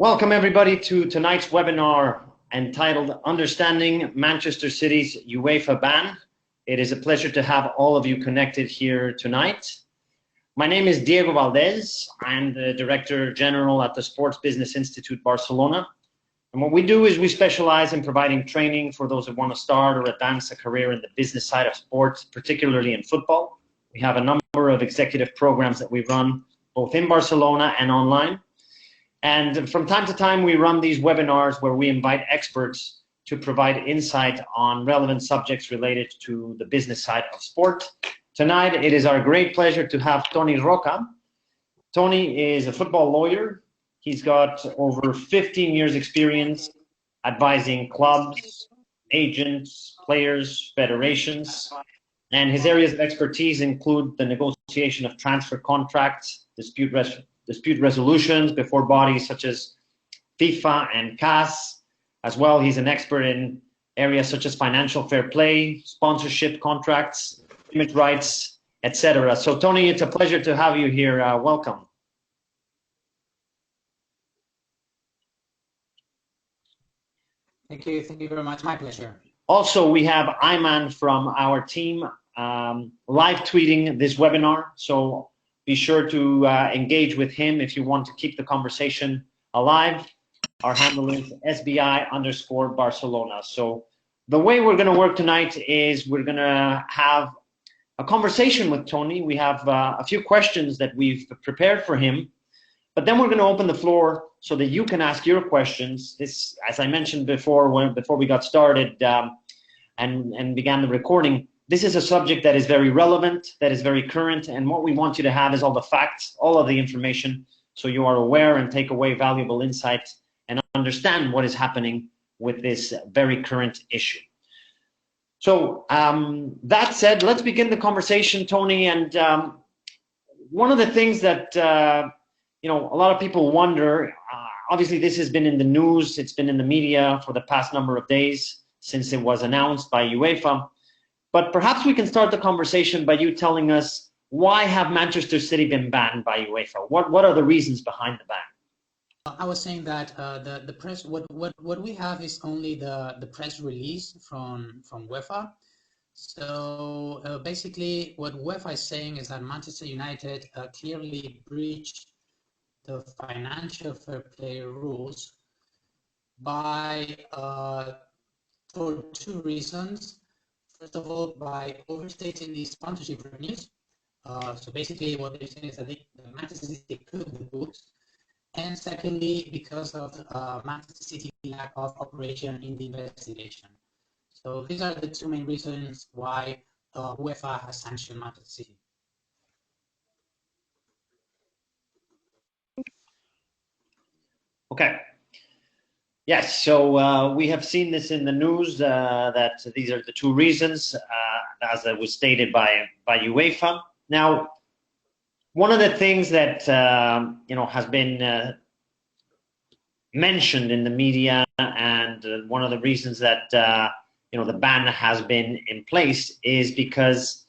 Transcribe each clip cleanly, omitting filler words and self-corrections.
Welcome everybody to tonight's webinar entitled Understanding Manchester City's UEFA Ban. It is a pleasure to have all of you connected here tonight. My name is Diego Valdes. I'm the Director General at the Sports Business Institute Barcelona. And what we do is we specialize in providing training for those that want to start or advance a career in the business side of sports, particularly in football. We have a number of executive programs that we run both in Barcelona and online. And from time to time, we run these webinars where we invite experts to provide insight on relevant subjects related to the business side of sport. Tonight, it is our great pleasure to have Toni Roca. Toni is a football lawyer. He's got over 15 years experience advising clubs, agents, players, federations. And his areas of expertise include the negotiation of transfer contracts, dispute resolutions before bodies such as FIFA and CAS. As well, he's an expert in areas such as financial fair play, sponsorship contracts, image rights, etc. So, Toni, it's a pleasure to have you here. Welcome. Thank you very much. My pleasure. Also, we have Ayman from our team live tweeting this webinar. So be sure to engage with him if you want to keep the conversation alive. Our handle is SBI_Barcelona. So the way we're going to work tonight is we're going to have a conversation with Toni. We have a few questions that we've prepared for him, but then we're going to open the floor so that you can ask your questions. This, as I mentioned before, before we got started and began the recording, this is a subject that is very relevant, that is very current, and what we want you to have is all the facts, all of the information, so you are aware and take away valuable insights and understand what is happening with this very current issue. So that said, let's begin the conversation, Toni. And one of the things that a lot of people wonder, obviously this has been in the news, it's been in the media for the past number of days since it was announced by UEFA. But perhaps we can start the conversation by you telling us, why have Manchester City been banned by UEFA? What are the reasons behind the ban? I was saying that the press, what we have is only the press release from UEFA. So basically, what UEFA is saying is that Manchester United clearly breached the financial fair play rules by for two reasons. First of all, by overstating the sponsorship revenues. So basically what they're saying is that Manchester City could the books. And secondly, because of Manchester City's lack of operation in the investigation. So these are the two main reasons why UEFA has sanctioned Manchester City. Okay. Yes, so we have seen this in the news that these are the two reasons, as it was stated by UEFA. Now, one of the things that has been mentioned in the media, and one of the reasons that the ban has been in place is because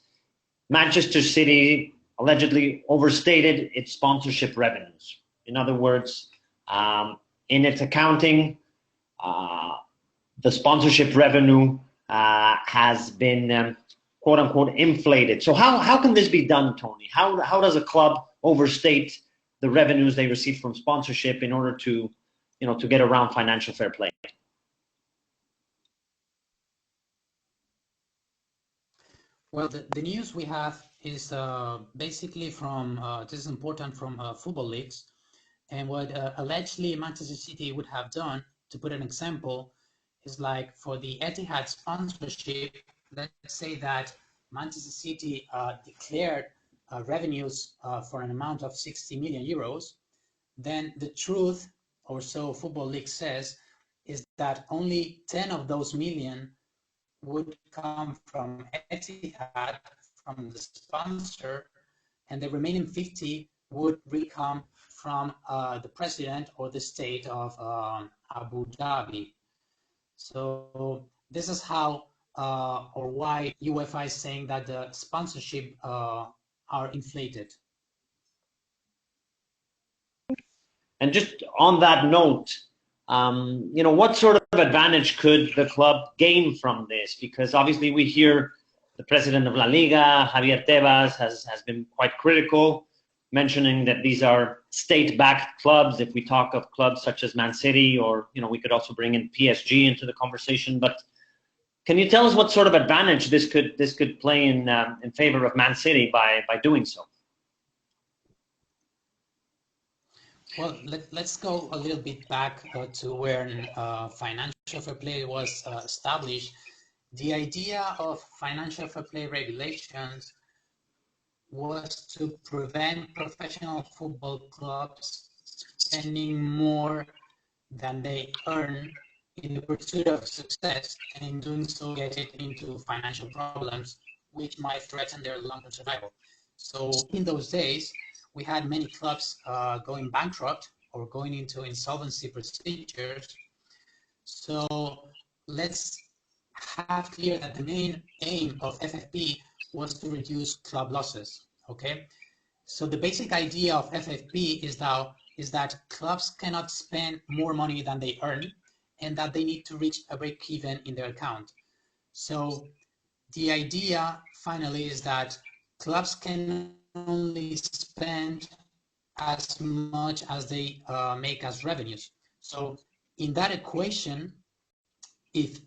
Manchester City allegedly overstated its sponsorship revenues. In other words, in its accounting, the sponsorship revenue has been quote unquote inflated. So how can this be done, Toni? How does a club overstate the revenues they receive from sponsorship in order to get around financial fair play? Well, the news we have is basically from this is important from football leagues, and what allegedly Manchester City would have done, to put an example, is like for the Etihad sponsorship, let's say that Manchester City declared revenues for an amount of 60 million euros, then the truth, or so Football League says, is that only 10 of those million would come from Etihad, from the sponsor, and the remaining 50 would really come from the president or the state of Abu Dhabi. So this is how or why UEFA is saying that the sponsorship are inflated. And just on that note, what sort of advantage could the club gain from this? Because obviously we hear the president of La Liga, Javier Tebas, has been quite critical, mentioning that these are state-backed clubs. If we talk of clubs such as Man City, or we could also bring in PSG into the conversation. But can you tell us what sort of advantage this could play in favor of Man City by doing so? Well, let's go a little bit back to when financial fair play was established. The idea of financial fair play regulations was to prevent professional football clubs spending more than they earn in the pursuit of success, and in doing so get it into financial problems which might threaten their long-term survival. So in those days, we had many clubs going bankrupt or going into insolvency procedures. So let's have clear that the main aim of FFP was to reduce club losses. Okay, so the basic idea of FFP is that clubs cannot spend more money than they earn, and that they need to reach a break-even in their account. So the idea finally is that clubs can only spend as much as they make as revenues. So in that equation, if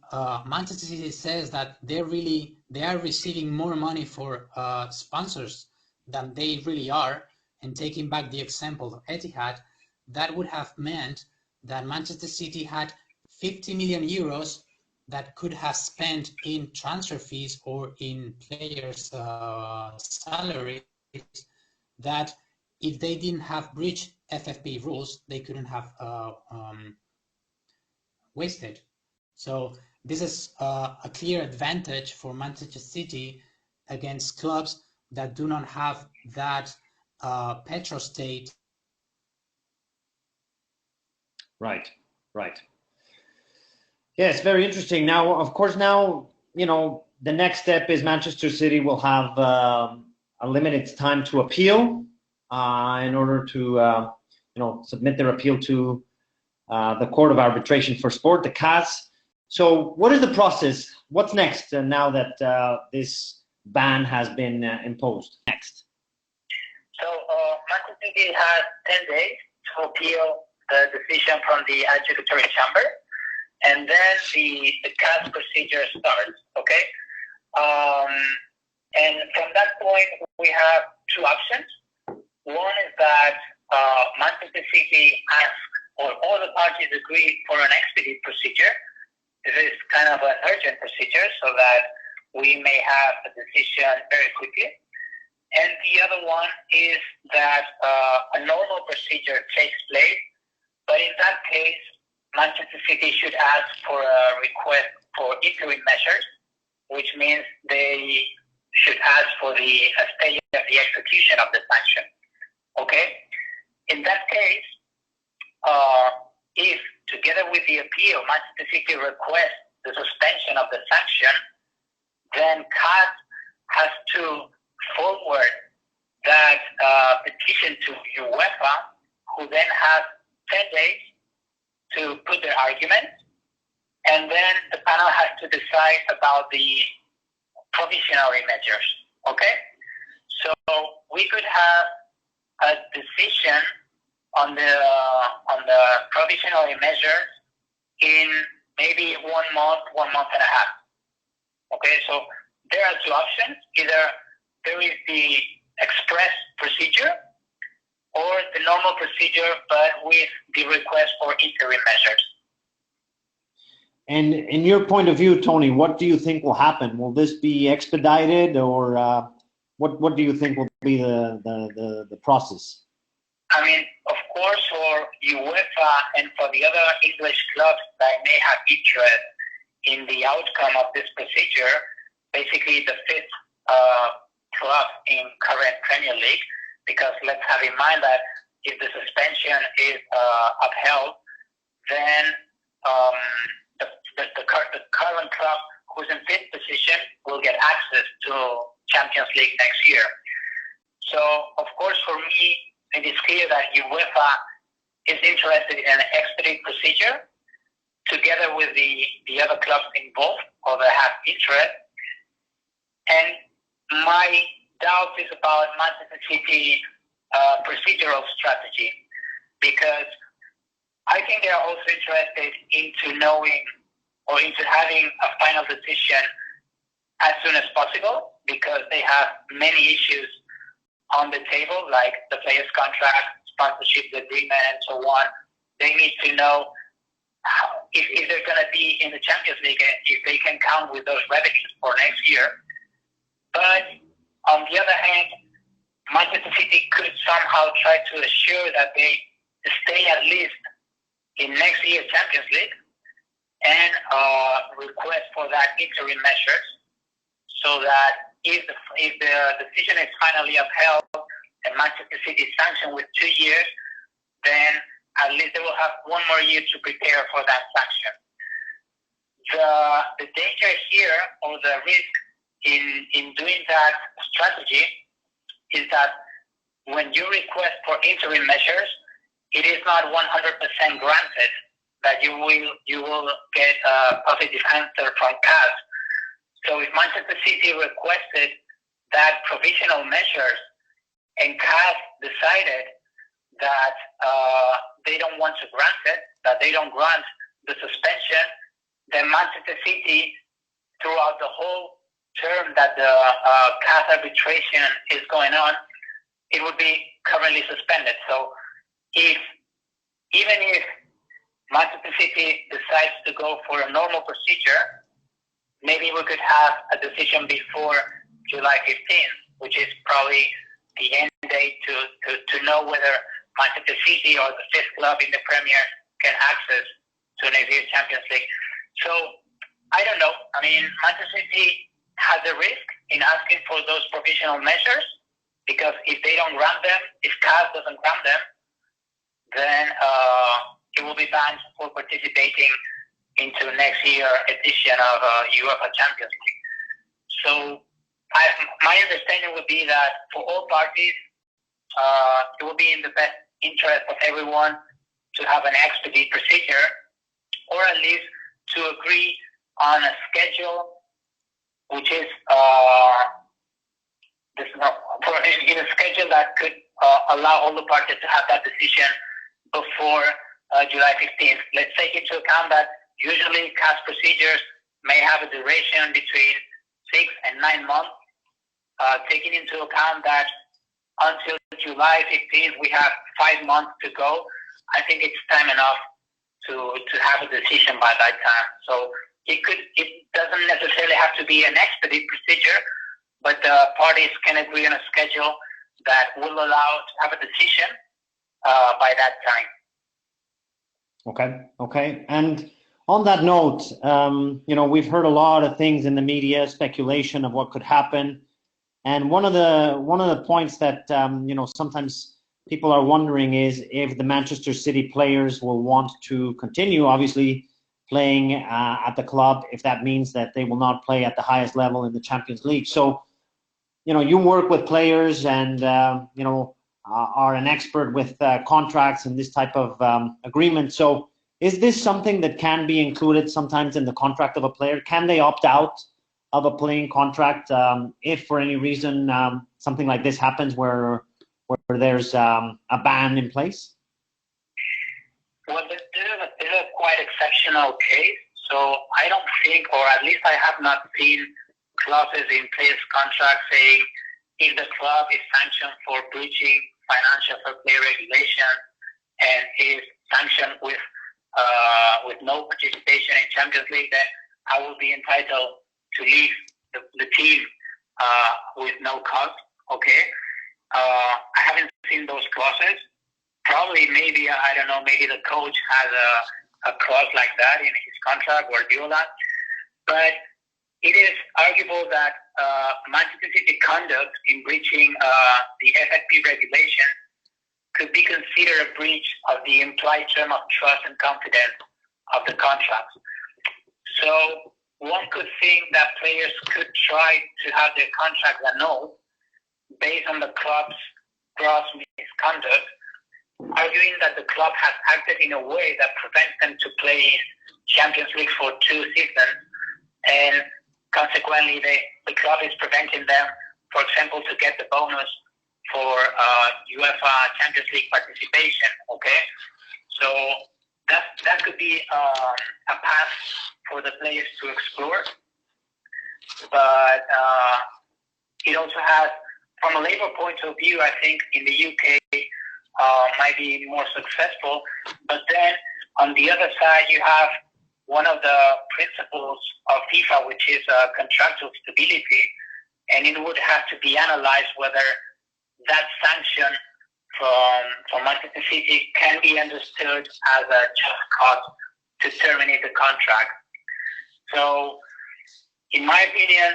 Manchester City says that they are receiving more money for sponsors than they really are, and taking back the example of Etihad, that would have meant that Manchester City had 50 million euros that could have spent in transfer fees or in players' salaries, that if they didn't have breached FFP rules, they couldn't have wasted. So this is a clear advantage for Manchester City against clubs that do not have that petrostate. Right. Yes, very interesting. Now, of course, the next step is Manchester City will have a limited time to appeal in order to, submit their appeal to the Court of Arbitration for Sport, the CAS. So what is the process? What's next now that this ban has been imposed? Next. So Manchester City has 10 days to appeal the decision from the adjudicatory chamber, and then the CAS procedure starts, okay? And from that point, we have two options. One is that Manchester City asks, or all the parties agree for an expedite procedure. This is kind of an urgent procedure so that we may have a decision very quickly. And the other one is that a normal procedure takes place, but in that case, Manchester City should ask for a request for interim measures, which means they should ask for the stay of the execution of the sanction. Okay? In that case, if together with the appeal, Manchester City requests the suspension of the sanction, then CAS has to forward that petition to UEFA, who then has 10 days to put their argument, and then the panel has to decide about the provisionary measures. Okay? So we could have a decision on the provisionary measures in maybe 1 month, 1 month and a half. Okay, so there are two options. Either there is the express procedure or the normal procedure, but with the request for interim measures. And in your point of view, Toni, what do you think will happen? Will this be expedited, or what do you think will be the process? I mean, of course, for UEFA and for the other English clubs that may have interest in the outcome of this procedure, basically the fifth club in current Premier League, because let's have in mind that if the suspension is upheld, then the current club who's in fifth position will get access to Champions League next year. So, of course, for me, it is clear that UEFA is interested in an expedite procedure together with the other clubs involved or that have interest. And my doubt is about Manchester City procedural strategy, because I think they are also interested into knowing or into having a final decision as soon as possible, because they have many issues on the table, like the players' contract, sponsorship agreement, and so on. They need to know if they're going to be in the Champions League, if they can count with those revenues for next year. But on the other hand, Manchester City could somehow try to assure that they stay at least in next year's Champions League and request for that interim measures, so that if the decision is finally upheld and Manchester City is sanctioned with 2 years, then at least they will have 1 more year to prepare for that sanction. The danger here, or the risk in doing that strategy, is that when you request for interim measures, it is not 100% granted that you will get a positive answer from CAS. So if Manchester City requested that provisional measures and CAS decided that they don't want to grant it, that they don't grant the suspension, then Manchester City, throughout the whole term that the CAS arbitration is going on, it would be currently suspended. So even if Manchester City decides to go for a normal procedure, maybe we could have a decision before July 15th, which is probably the end date to know whether Manchester City or the 5th club in the Premier can access to next year's Champions League. So I don't know. I mean, Manchester City has a risk in asking for those provisional measures, because if they don't grant them, if CAS doesn't grant them, then it will be banned for participating into next year edition of UEFA Champions League. So my understanding would be that for all parties, it will be in the best interest of everyone to have an expedite procedure, or at least to agree on a schedule which is in a schedule that could allow all the parties to have that decision before July 15th. Let's take into account that usually CAS procedures may have a duration between 6 and 9 months. Taking into account that until July 15th we have 5 months to go, I think it's time enough to have a decision by that time. So it doesn't necessarily have to be an expedite procedure, but the parties can agree on a schedule that will allow to have a decision by that time. Okay. And on that note, we've heard a lot of things in the media, speculation of what could happen. And one of the points that sometimes people are wondering is if the Manchester City players will want to continue, obviously, playing at the club, if that means that they will not play at the highest level in the Champions League. So, you work with players and, are an expert with contracts and this type of agreement. So is this something that can be included sometimes in the contract of a player? Can they opt out of a playing contract if for any reason something like this happens where there's a ban in place? Well, this is a quite exceptional case. So I don't think, or at least I have not seen clauses in players' contracts saying if the club is sanctioned for breaching financial fair play regulation and is sanctioned with no participation in Champions League, then I will be entitled to leave the team with no cost. Okay, I haven't seen those clauses. Probably, maybe I don't know. Maybe the coach has a clause like that in his contract, Guardiola. But it is arguable that Manchester City conduct in breaching the FFP regulation could be considered a breach of the implied term of trust and confidence of the contract. So one could think that players could try to have their contract annulled based on the club's gross misconduct, arguing that the club has acted in a way that prevents them to play in Champions League for 2 seasons, and consequently the club is preventing them, for example, to get the bonus for UEFA Champions League participation. Okay, so that could be a path for the players to explore, but it also has, from a labor point of view, I think in the UK might be more successful. But then on the other side, you have one of the principles of FIFA, which is contractual stability, and it would have to be analyzed whether that sanction from Manchester City can be understood as a just cause to terminate the contract. So, in my opinion,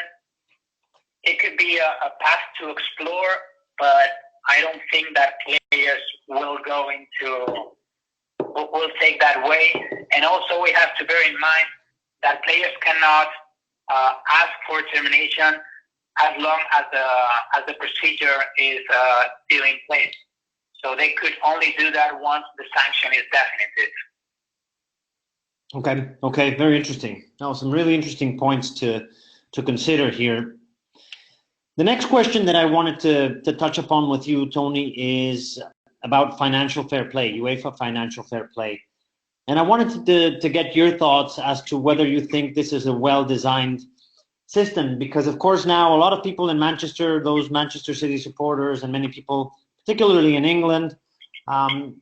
it could be a path to explore, but I don't think that players will take that way. And also, we have to bear in mind that players cannot ask for termination as long as the procedure is still in place. So they could only do that once the sanction is definitive. Okay, very interesting. Now, some really interesting points to consider here. The next question that I wanted to touch upon with you, Toni, is about financial fair play, UEFA financial fair play. And I wanted to get your thoughts as to whether you think this is a well-designed system, because of course now a lot of people in Manchester, those Manchester City supporters, and many people, particularly in England,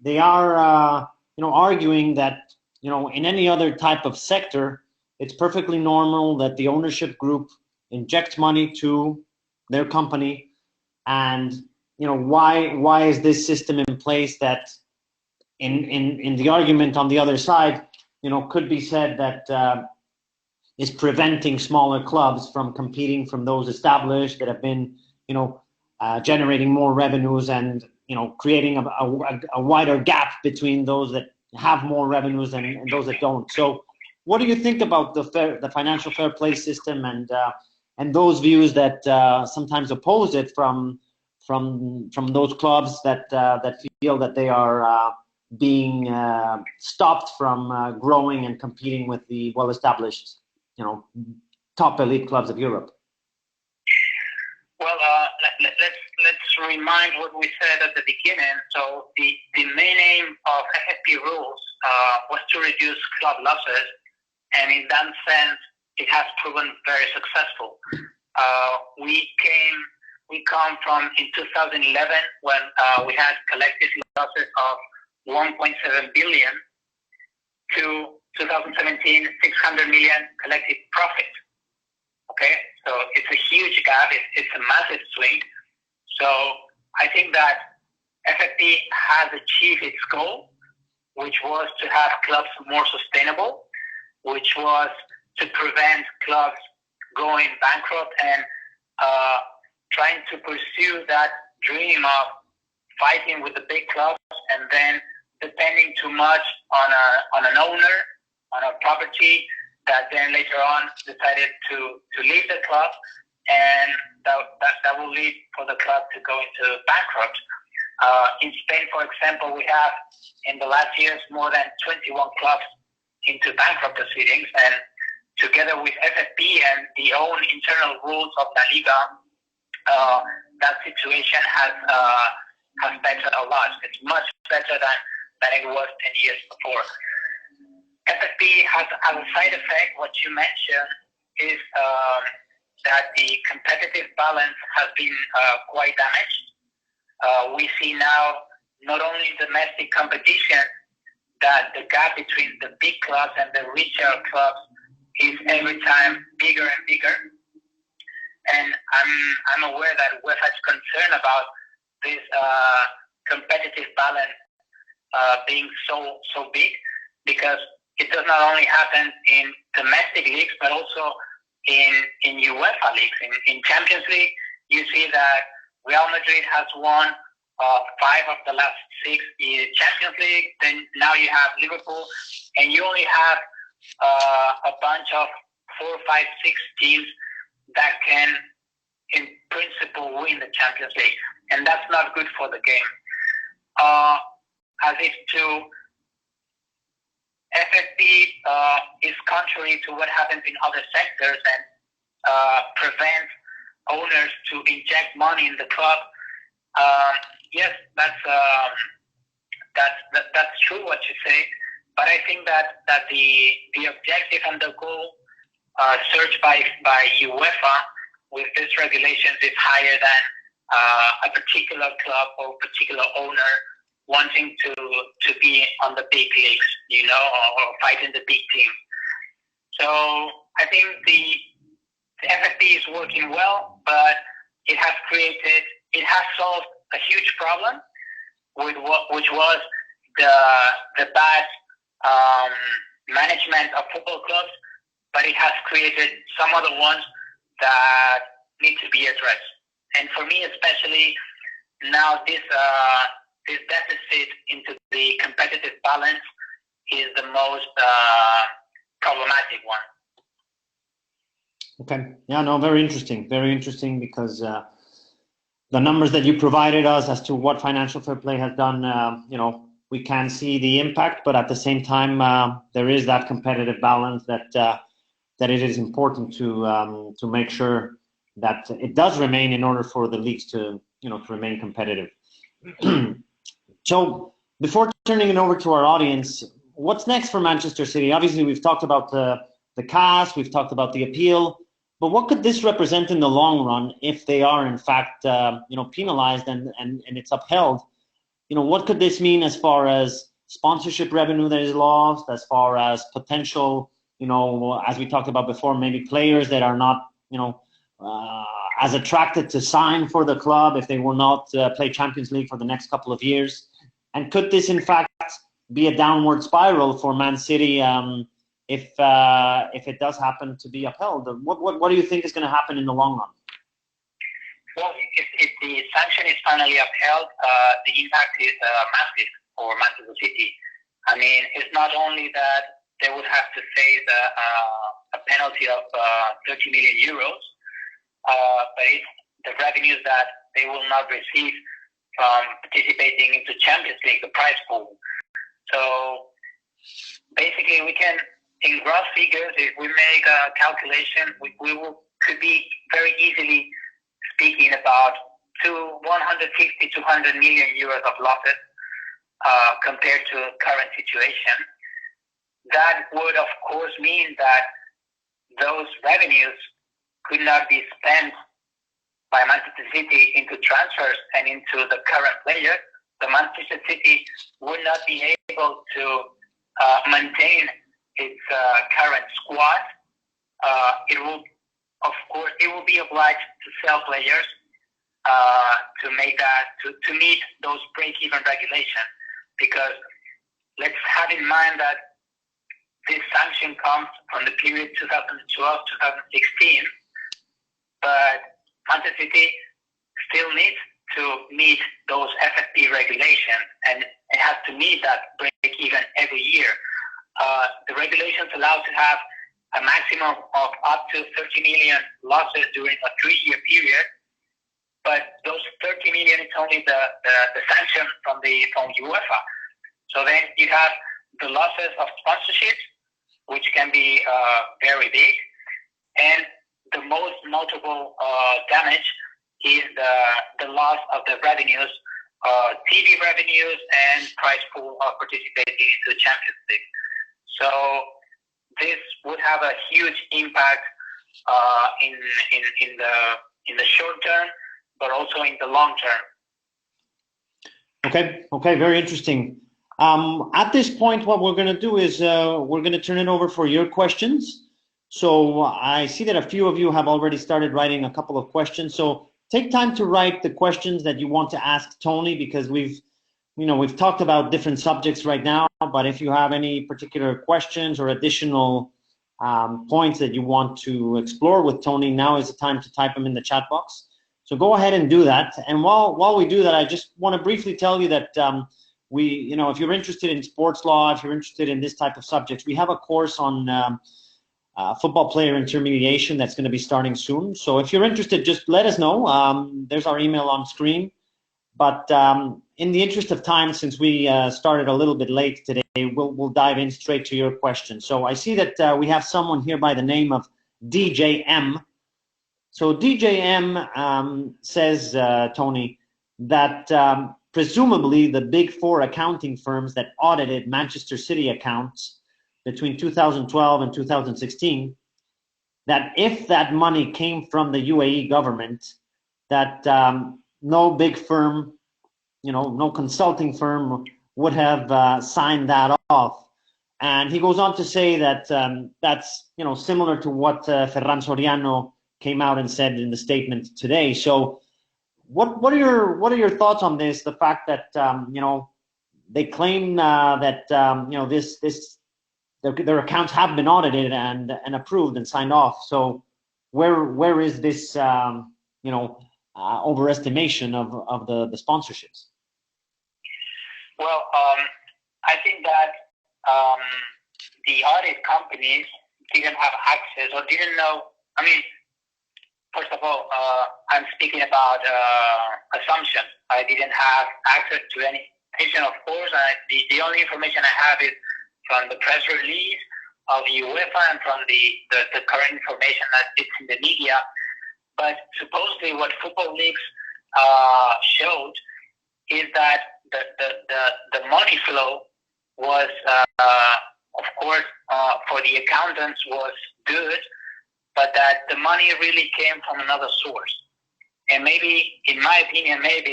they are arguing that in any other type of sector, it's perfectly normal that the ownership group injects money to their company, and why is this system in place that in the argument on the other side could be said that is preventing smaller clubs from competing from those established that have been generating more revenues and creating a wider gap between those that have more revenues and those that don't. So what do you think about the financial fair play system and those views that sometimes oppose it from those clubs that feel that they are being stopped from growing and competing with the well-established top elite clubs of Europe? Well, let's remind what we said at the beginning. So the main aim of FFP rules was to reduce club losses, and in that sense, it has proven very successful. We come from in 2011 when we had collective losses of 1.7 billion to 2017 600 million collective profit. Okay, so it's a huge gap. It's a massive swing. So I think that FFP has achieved its goal, which was to have clubs more sustainable, which was to prevent clubs going bankrupt and trying to pursue that dream of fighting with the big clubs and then depending too much on an owner, on a property that then later on decided to leave the club, and that will lead for the club to go into bankrupt. In Spain, for example, we have in the last years more than 21 clubs into bankrupt proceedings, and together with FFP and the own internal rules of La Liga, that situation has bettered a lot. It's much better than it was 10 years before. FFP has as a side effect, what you mentioned, is that the competitive balance has been quite damaged. We see now, not only in domestic competition, that the gap between the big clubs and the regional clubs is every time bigger and bigger. And I'm aware that UEFA is concerned about this competitive balance being so big, because it does not only happen in domestic leagues, but also in UEFA leagues. In Champions League, you see that Real Madrid has won 5 of the last 6 Champions League. Then now you have Liverpool, and you only have a bunch of 4, 5, 6 teams that can, in principle, win the Champions League, and that's not good for the game. as if to FFP is contrary to what happens in other sectors and prevents owners to inject money in the club. Yes, that's true what you say, but I think that the objective and the goal searched by UEFA with these regulations is higher than a particular club or particular owner wanting to be on the big leagues, you know, or fighting the big team. So I think the FFP is working well, but it has solved a huge problem which was the bad management of football clubs, but it has created some other ones that need to be addressed. And for me, especially now, this deficit into the competitive balance is the most problematic one. Okay. Yeah, no, very interesting because the numbers that you provided us as to what financial fair play has done, you know, we can see the impact, but at the same time, there is that competitive balance that it is important to make sure that it does remain in order for the leagues to, you know, to remain competitive. So before turning it over to our audience, what's next for Manchester City? Obviously, we've talked about the cast, we've talked about the appeal, but what could this represent in the long run if they are in fact, you know, penalized and it's upheld? You know, what could this mean as far as sponsorship revenue that is lost, as far as potential, you know, as we talked about before, maybe players that are not, you know, as attracted to sign for the club if they will not play Champions League for the next couple of years? And could this, in fact, be a downward spiral for Man City if it does happen to be upheld? What do you think is going to happen in the long run? Well, if the sanction is finally upheld, the impact is massive for Manchester City. I mean, it's not only that they would have to face a penalty of 30 million euros, but it's the revenues that they will not receive from participating into Champions League, the prize pool. So basically, we can, in gross figures, if we make a calculation, could be very easily speaking about 150 to 100 million euros of losses compared to current situation. That would, of course, mean that those revenues could not be spent by Manchester City into transfers and into the current players. The Manchester City would not be able to maintain its current squad. It will, of course, it will be obliged to sell players to make that to meet those break-even regulations. Because let's have in mind that this sanction comes from the period 2012-2016, but Manchester City still needs to meet those FFP regulations, and it has to meet that break-even every year. The regulations allow to have a maximum of up to 30 million losses during a 3-year period, but those 30 million is only the sanction from UEFA. So then you have the losses of sponsorships, which can be very big, and the most notable damage is the loss of the revenues, TV revenues and prize pool of participating in the Champions League. So this would have a huge impact in the short term, but also in the long term. Okay, very interesting. At this point, what we're going to do is we're going to turn it over for your questions. So I see that a few of you have already started writing a couple of questions. So take time to write the questions that you want to ask Toni, because we've talked about different subjects right now. But if you have any particular questions or additional points that you want to explore with Toni, now is the time to type them in the chat box. So go ahead and do that. And while we do that, I just want to briefly tell you that if you're interested in sports law, if you're interested in this type of subjects, we have a course on football player intermediation that's going to be starting soon. So if you're interested, just let us know. There's our email on screen. But in the interest of time, since we started a little bit late today, we'll dive in straight to your question. So I see that we have someone here by the name of DJM. So DJM says, Tony, that presumably the big four accounting firms that audited Manchester City accounts between 2012 and 2016, that if that money came from the UAE government, that no big firm, no consulting firm would have signed that off. And he goes on to say that that's similar to what Ferran Soriano came out and said in the statement today. So what are your thoughts on this? The fact that they claim that their accounts have been audited and approved and signed off. So where is this overestimation of the sponsorships? Well, I think that the audit companies didn't have access or didn't know. I mean, first of all, I'm speaking about assumptions. I didn't have access to any information, of course. The only information I have is from the press release of UEFA and from the current information that it's in the media. But supposedly what football leagues showed is that the money flow was, of course, for the accountants was good, but that the money really came from another source. And maybe, in my opinion, that's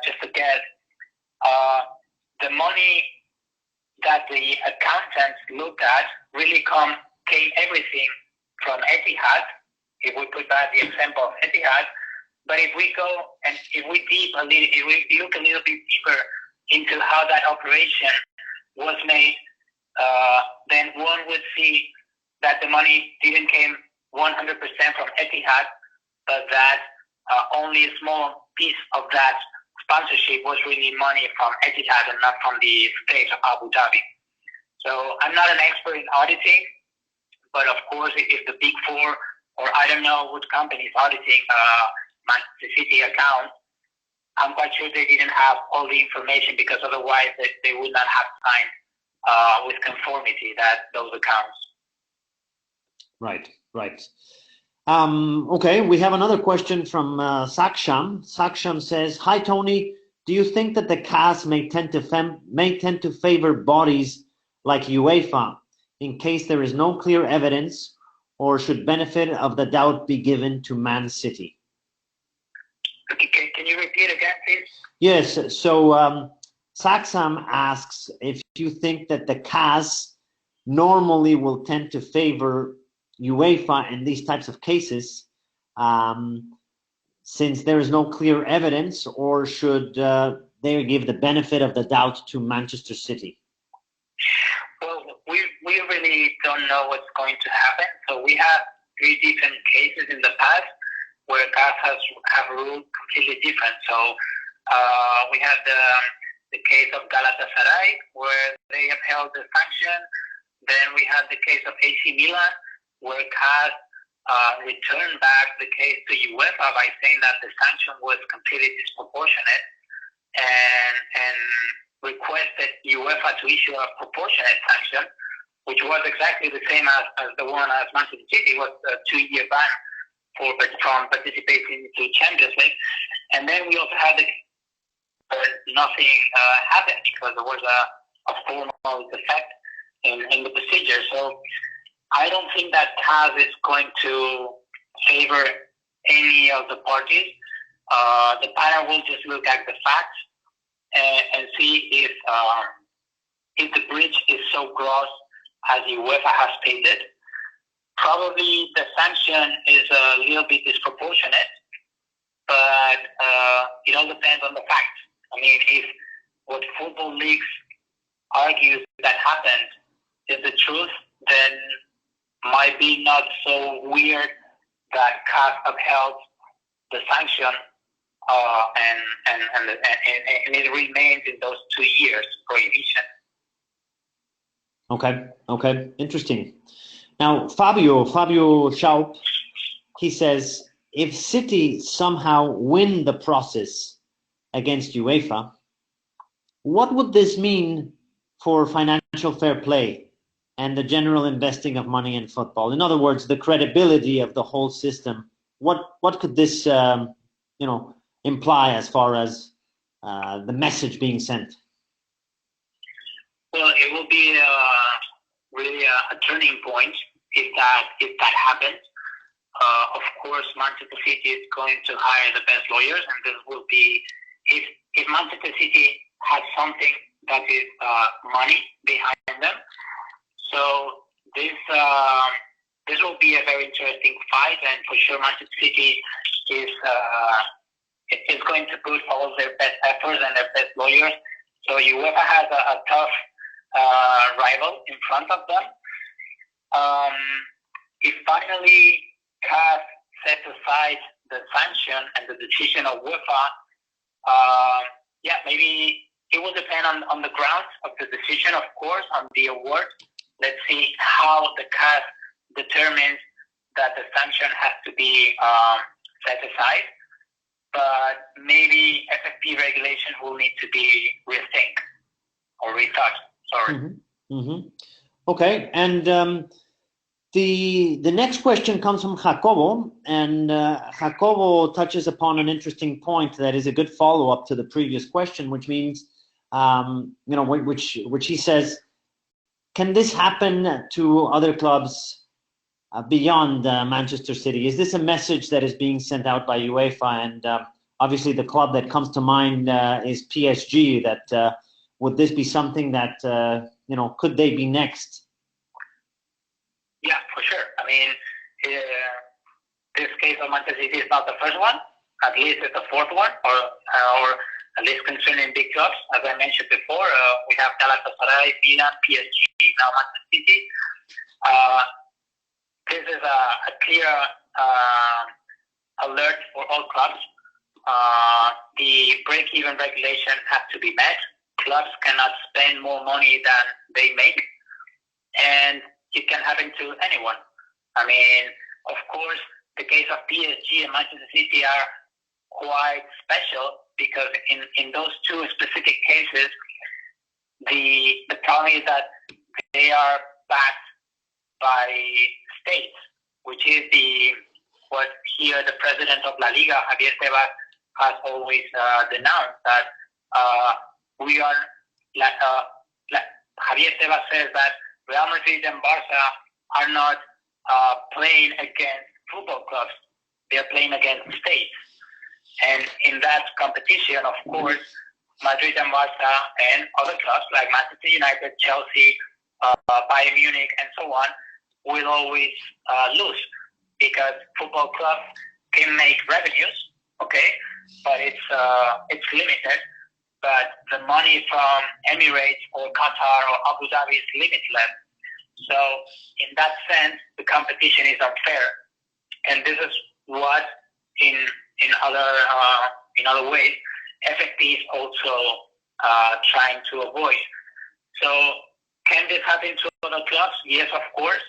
just a guess. The money that the accountants looked at really came everything from Etihad. If we put that the example of Etihad, but if we go and if we look a little bit deeper into how that operation was made, then one would see that the money didn't came 100% from Etihad, but that only a small piece of that sponsorship was really money from Etihad and not from the state of Abu Dhabi. So I'm not an expert in auditing, but of course, if the Big Four, or I don't know which company is auditing Manchester City account, I'm quite sure they didn't have all the information, because otherwise they would not have signed with conformity those accounts. Right. Okay, we have another question from Saksham. Saksham says, "Hi Tony, do you think that the CAS may tend to favor bodies like UEFA in case there is no clear evidence, or should benefit of the doubt be given to Man City?" Okay, can you repeat again, please? Yes. So Saksham asks if you think that the CAS normally will tend to favor UEFA in these types of cases, since there is no clear evidence, or should they give the benefit of the doubt to Manchester City? Well, we really don't know what's going to happen. So we have 3 different cases in the past where CAS have ruled completely different. So we have the case of Galatasaray, where they upheld the sanction. Then we had the case of AC Milan, where CAS returned back the case to UEFA by saying that the sanction was completely disproportionate, and requested UEFA to issue a proportionate sanction, which was exactly the same as the one as Manchester City, was a 2-year ban from participating to Champions League. And then we also had nothing happened because there was a formal defect in the procedure. So I don't think that CAS is going to favor any of the parties. The panel will just look at the facts and see if the breach is so gross as UEFA has stated. Probably the sanction is a little bit disproportionate, but it all depends on the facts. I mean, if what football leagues argues that happened is the truth, then might be not so weird that CAS upheld the sanction, and it remains in those 2 years prohibition. Okay, interesting. Now, Fabio Schaup, he says, if City somehow win the process against UEFA, what would this mean for financial fair play and the general investing of money in football? In other words, the credibility of the whole system. What could this imply as far as the message being sent? Well, it will be really a turning point if that happens. Of course, Manchester City is going to hire the best lawyers, and this will be if Manchester City has something that is money behind them. So this will be a very interesting fight, and for sure Manchester City is going to put all their best efforts and their best lawyers. So UEFA has a tough rival in front of them. If finally CAF sets aside the sanction and the decision of UEFA, maybe it will depend on the grounds of the decision, of course, on the award. Let's see how the CAF determines that the sanction has to be set aside. But maybe FFP regulation will need to be rethought. Sorry. Mm-hmm. Mm-hmm. Okay, and the next question comes from Jacobo, and Jacobo touches upon an interesting point that is a good follow-up to the previous question, which means, which he says, can this happen to other clubs beyond Manchester City? Is this a message that is being sent out by UEFA? And obviously the club that comes to mind is PSG. That would this be something that, could they be next? Yeah, for sure. I mean, this case of Manchester City is not the first one. At least it's the fourth one, or at least concerning big clubs. As I mentioned before, we have Galatasaray, Milan, PSG, now Manchester City. This is a clear alert for all clubs. The break-even regulation has to be met. Clubs cannot spend more money than they make, and it can happen to anyone. I mean, of course, the case of PSG and Manchester City are quite special because in those two specific cases, the problem is that they are backed by states, which is what here the president of La Liga, Javier Tebas, has always denounced, that we are, Javier Tebas says that Real Madrid and Barca are not playing against football clubs, they are playing against states. And in that competition, of course, Madrid and Barca and other clubs like Manchester United, Chelsea, Bayern Munich, and so on, will always lose, because football clubs can make revenues, okay, but it's limited. But the money from Emirates or Qatar or Abu Dhabi is limitless. So in that sense, the competition is unfair, and this is what in other ways FFP is also trying to avoid. So can this happen to other clubs? Yes, of course.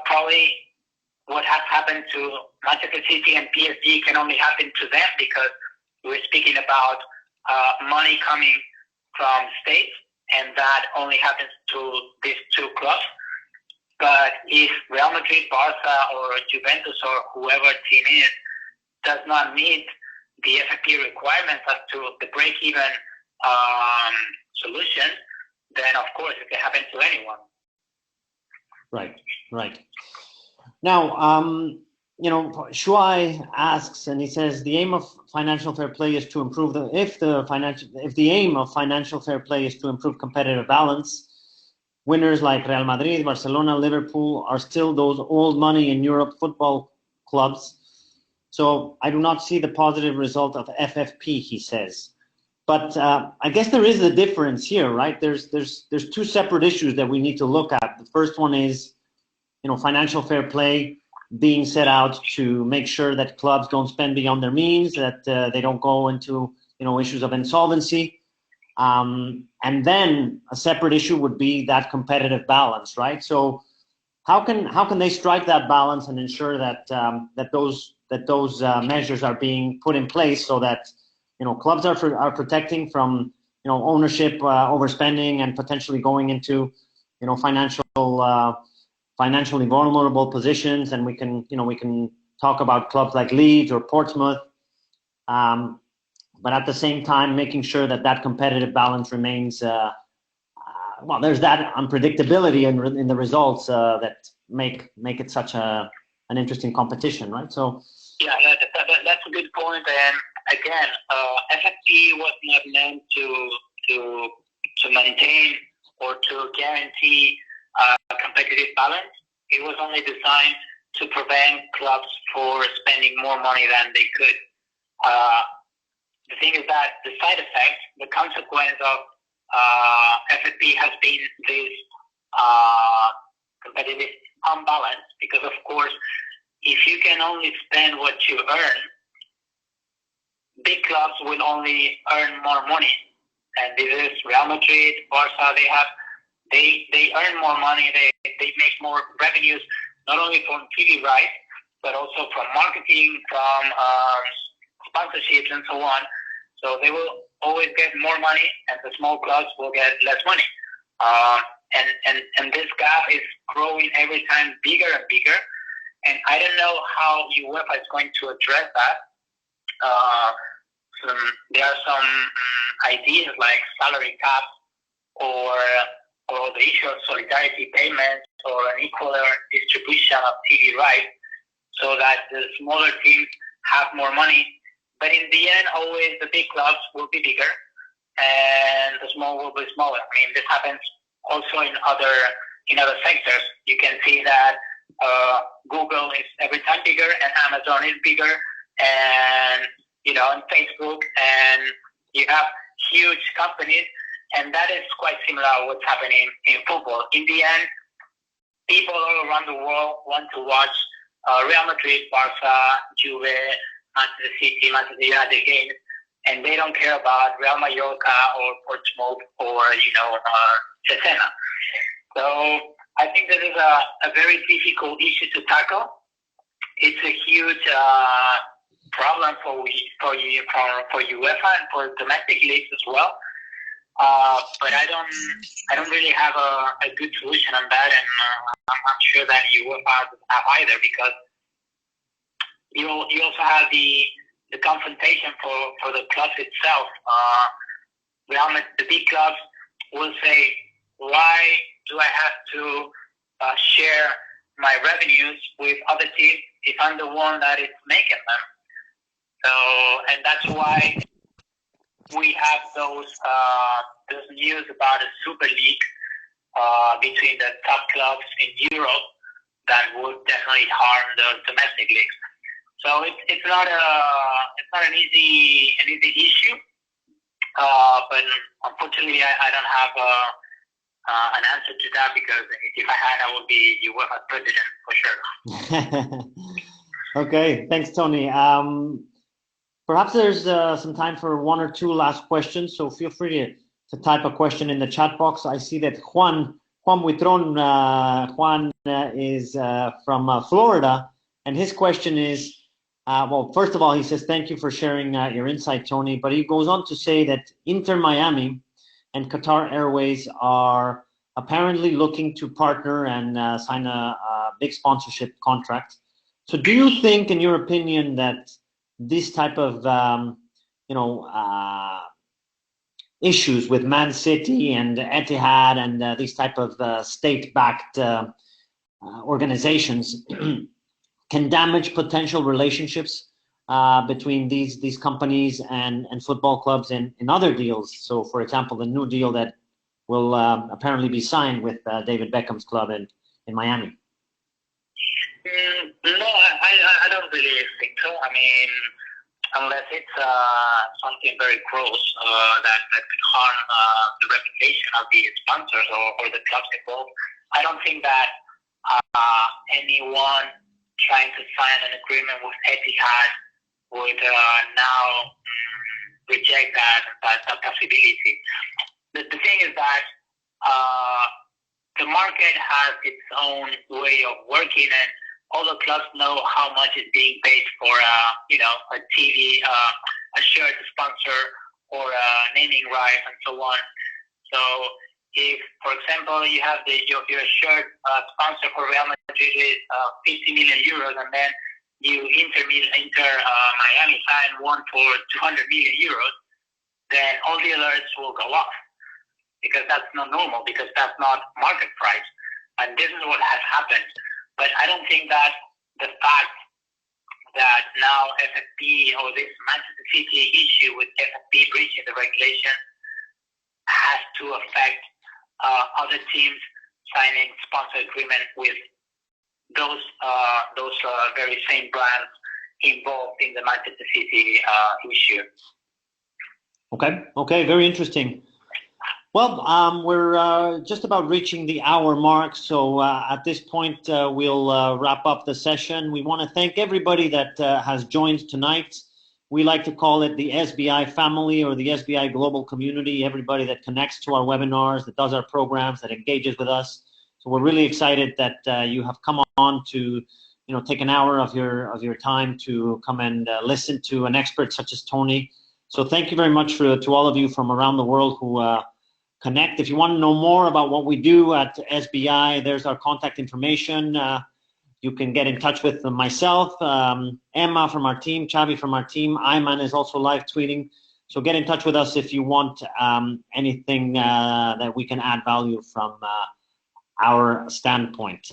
Probably what has happened to Manchester City and PSG can only happen to them, because we're speaking about money coming from states, and that only happens to these two clubs. But if Real Madrid, Barca, or Juventus, or whoever team is, does not meet the FFP requirements as to the break-even solution, then of course it can happen to anyone. Right. Now, Shuai asks, and he says, the aim of financial fair play is to improve if the aim of financial fair play is to improve competitive balance, winners like Real Madrid, Barcelona, Liverpool are still those old money in Europe football clubs. So I do not see the positive result of FFP, he says. But I guess there is a difference here, right? There's two separate issues that we need to look at. The first one is, financial fair play being set out to make sure that clubs don't spend beyond their means, that they don't go into, issues of insolvency. And then a separate issue would be that competitive balance, right? So how can they strike that balance and ensure that that those measures are being put in place so that clubs are protecting from ownership overspending and potentially going into financially vulnerable positions, and we can talk about clubs like Leeds or Portsmouth, but at the same time making sure that competitive balance remains. There's that unpredictability in the results that make it such an interesting competition, right? So yeah, that's a good point. And again, FFP was not meant to maintain or to guarantee competitive balance. It was only designed to prevent clubs for spending more money than they could. The thing is that the side effect, the consequence of FFP has been this competitive unbalance, because of course, if you can only spend what you earn, big clubs will only earn more money. And this is Real Madrid, Barca, they earn more money, they make more revenues, not only from TV rights, but also from marketing, from sponsorships and so on. So they will always get more money, and the small clubs will get less money. And this gap is growing every time bigger and bigger. And I don't know how UEFA is going to address that. There are some ideas like salary caps or the issue of solidarity payments or an equal distribution of TV rights so that the smaller teams have more money. But in the end, always the big clubs will be bigger and the small will be smaller. I mean, this happens also in other sectors. You can see that Google is every time bigger and Amazon is bigger, and and Facebook, and you have huge companies, and that is quite similar to what's happening in football. In the end, people all around the world want to watch Real Madrid, Barca, Juve, Manchester City, Manchester United games, and they don't care about Real Mallorca or Portsmouth or Cesena. So I think this is a very difficult issue to tackle. It's a huge problem for UEFA and for domestic leagues as well. But I don't really have a good solution on that, and I'm sure that UEFA doesn't have either, because you also have the confrontation for the clubs itself. The big clubs will say, why do I have to share my revenues with other teams if I'm the one that is making them? So, and that's why we have those news about a super league between the top clubs in Europe that would definitely harm the domestic leagues. So it's not an easy issue, but unfortunately I don't have an answer to that, because if I had, I would be UEFA president for sure. Okay, thanks, Tony. Perhaps there's some time for one or two last questions, so feel free to type a question in the chat box. I see that Juan Huitron, Juan is from Florida, and his question is, first of all, he says, thank you for sharing your insight, Tony, but he goes on to say that Inter Miami and Qatar Airways are apparently looking to partner and sign a big sponsorship contract. So do you think, in your opinion, that this type of issues with Man City and Etihad and these type of state-backed organizations can damage potential relationships between these companies and football clubs in other deals? So, for example, the new deal that will apparently be signed with David Beckham's club in Miami. No, I don't really think so. I mean, unless it's something very gross that could harm the reputation of the sponsors or the clubs involved, I don't think that anyone trying to sign an agreement with Etihad would now reject that possibility. The thing is that the market has its own way of working, and all the clubs know how much is being paid for, a TV, a shirt sponsor, or a naming rights and so on. So if, for example, you have your shirt sponsor for Real Madrid is 50 million euros, and then Inter Miami sign one for 200 million euros, then all the alerts will go off, because that's not normal, because that's not market price. And this is what has happened. But I don't think that the fact that now FFP, or this Manchester City issue with FFP breaching the regulation, has to affect other teams signing sponsor agreement with those very same brands involved in the Manchester City issue. Okay, very interesting. Well, we're just about reaching the hour mark, so at this point we'll wrap up the session. We want to thank everybody that has joined tonight. We like to call it the SBI family, or the SBI global community, everybody that connects to our webinars, that does our programs, that engages with us. So we're really excited that you have come on to take an hour of your time to come and listen to an expert such as Toni. So thank you very much to all of you from around the world who connect. If you want to know more about what we do at SBI, there's our contact information. You can get in touch with myself, Emma from our team, Xavi from our team. Ayman is also live tweeting. So get in touch with us if you want anything that we can add value from our standpoint.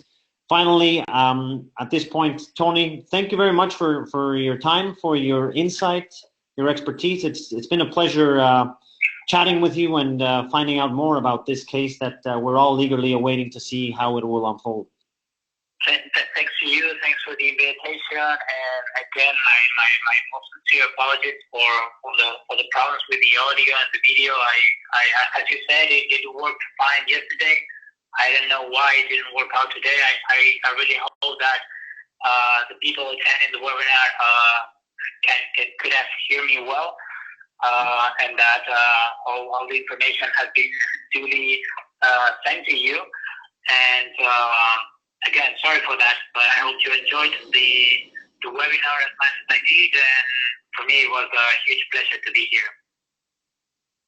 Finally, at this point, Toni, thank you very much for your time, for your insight, your expertise. It's been a pleasure chatting with you and finding out more about this case that we're all eagerly awaiting to see how it will unfold. Thanks to you. Thanks for the invitation. And again, my most sincere apologies for the problems with the audio and the video. I as you said, it worked fine yesterday. I don't know why it didn't work out today. I really hope that the people attending the webinar could have hear me well. And that all the information has been duly sent to you. And again, sorry for that, but I hope you enjoyed the webinar as much as I did. And for me, it was a huge pleasure to be here.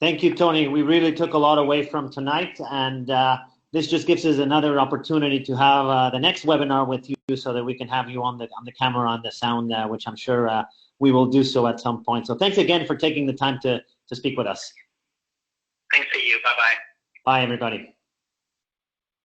Thank you, Toni. We really took a lot away from tonight, and this just gives us another opportunity to have the next webinar with you, so that we can have you on the camera, on the sound, which I'm sure we will do so at some point. So thanks again for taking the time to speak with us. Thanks to you. Bye-bye. Bye, everybody.